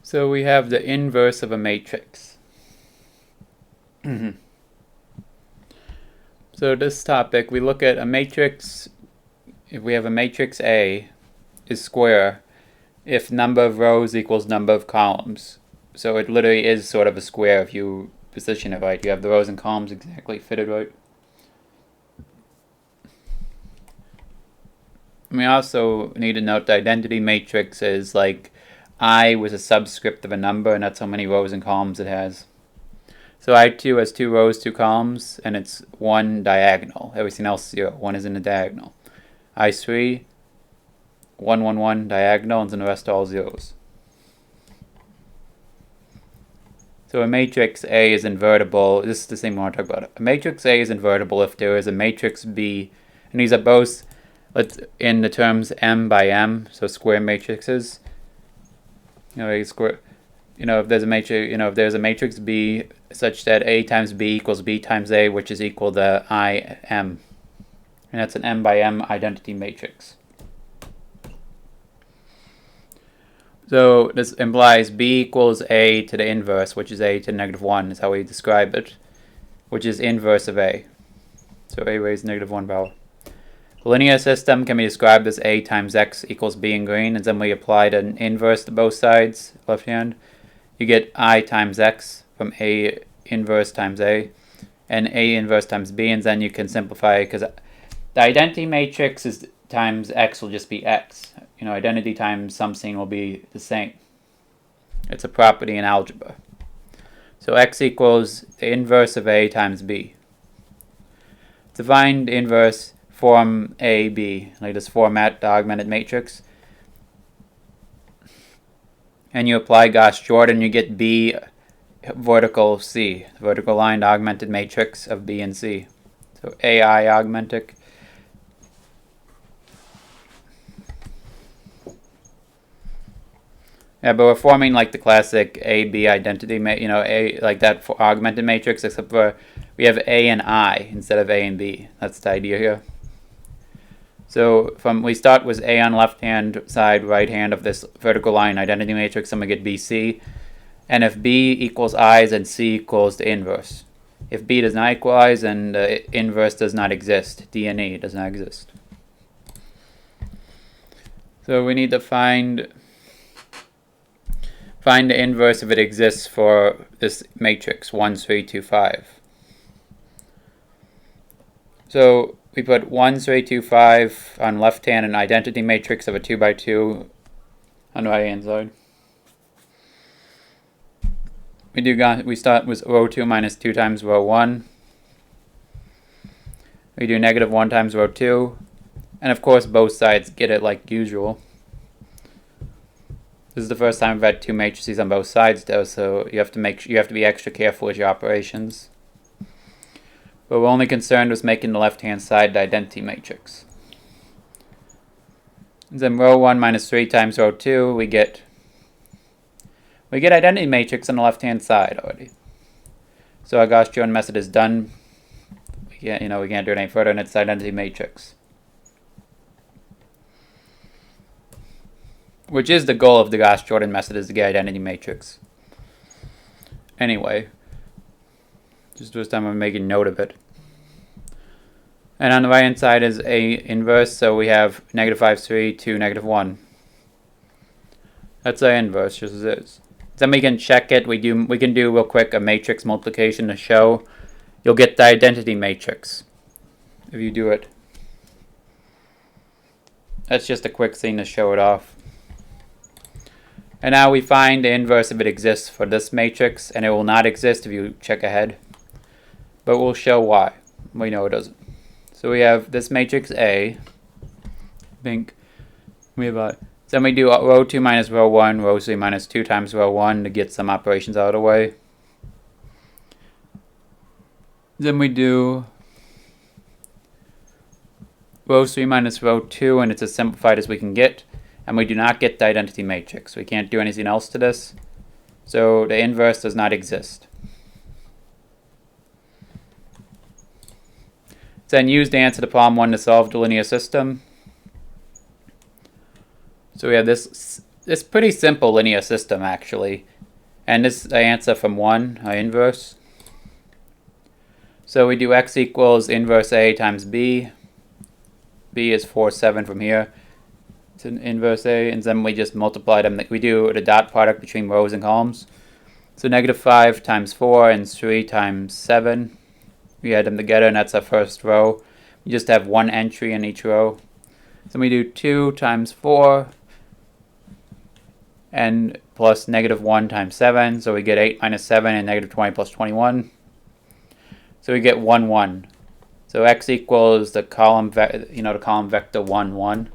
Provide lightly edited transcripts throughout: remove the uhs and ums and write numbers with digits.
So we have the inverse of a matrix. So this topic, we look at a matrix. If we have a matrix A is square if number of rows equals number of columns. So it literally is sort of a square if you position it right. You have the rows and columns exactly fitted right. We also need to note the identity matrix is like I was a subscript of a number, and that's how many rows and columns it has. So I2 has 2 rows, 2 columns, and it's 1 diagonal. Everything else 0. 1 is in the diagonal. I3, 1, 1, 1 diagonal, and then the rest are all zeros. So a matrix A is invertible. This is the same one I talked about. A matrix A is invertible if there is a matrix B, and these are both in the terms M by M, so square matrices. If there's a matrix, if there's a matrix B such that A times B equals B times A, which is equal to I M, and that's an M by M identity matrix. So this implies B equals A to the inverse, which is A to -1, is how we describe it, which is inverse of A. So A raised -1 power. The linear system can be described as A times X equals B in green, and then we applied an inverse to both sides, left hand. You get I times X from A inverse times A, and A inverse times B, and then you can simplify because the identity matrix is times X will just be X. Identity times something will be the same. It's a property in algebra. So X equals the inverse of A times B. To find the inverse, form A, B, like this format the augmented matrix. And you apply Gauss-Jordan, you get B vertical C, the vertical line augmented matrix of B and C. So AI augmentic. Yeah, but we're forming like the classic A-B identity, A like that for augmented matrix, except for we have A and I instead of A and B. That's the idea here. So we start with A on left hand side, right hand of this vertical line identity matrix, and we get BC. And if B equals I, then C equals the inverse. If B does not equal I, then the inverse does not exist. D and E does not exist. So we need to find the inverse if it exists for this matrix 1, 3, 2, 5. So we put 1, 3, 2, 5 on left hand, an identity matrix of a 2 by 2 on the right hand side. We start with row 2 minus 2 times row 1. We do -1 times row 2, and of course both sides get it like usual. This is the first time I've had 2 matrices on both sides though, so you have to be extra careful with your operations. But we're only concerned with making the left-hand side the identity matrix. And then row 1 minus 3 times row 2, we get identity matrix on the left-hand side already. So our Gauss-Jordan method is done. We can't do it any further, and it's the identity matrix. Which is the goal of the Gauss-Jordan method, is to get identity matrix. Anyway. Just this time I'm making note of it. And on the right hand side is A inverse, so we have -5, 3, 2, -1. That's our inverse, just as it is. Then we can check it. We can do real quick a matrix multiplication to show. You'll get the identity matrix if you do it. That's just a quick thing to show it off. And now we find the inverse if it exists for this matrix, and it will not exist if you check ahead. But we'll show why. We know it doesn't. So we have this matrix A. I think we have then we do row 2 minus row 1, row 3 minus 2 times row 1 to get some operations out of the way. Then we do row 3 minus row 2, and it's as simplified as we can get. And we do not get the identity matrix. We can't do anything else to this. So the inverse does not exist. Then use to answer the problem 1 to solve the linear system. So we have this it's pretty simple linear system actually. And this is the answer from 1, our inverse. So we do x equals inverse A times B. B is 4, 7 from here to inverse A, and then we just multiply them. We do the dot product between rows and columns. So -5 times 4 and 3 times 7. We add them together, and that's our first row. We just have one entry in each row. So we do 2 times 4 and plus -1 times 7. So we get 8 minus 7 and -20 plus 21. So we get 1, 1. So x equals the column, the column vector 1, 1.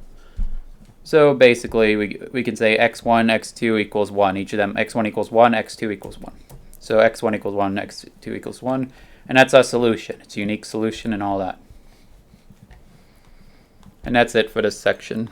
So basically, we can say x1, x2 equals 1. Each of them, x1 equals 1, x2 equals 1. So x1 equals 1, x2 equals 1. And that's our solution. It's a unique solution and all that. And that's it for this section.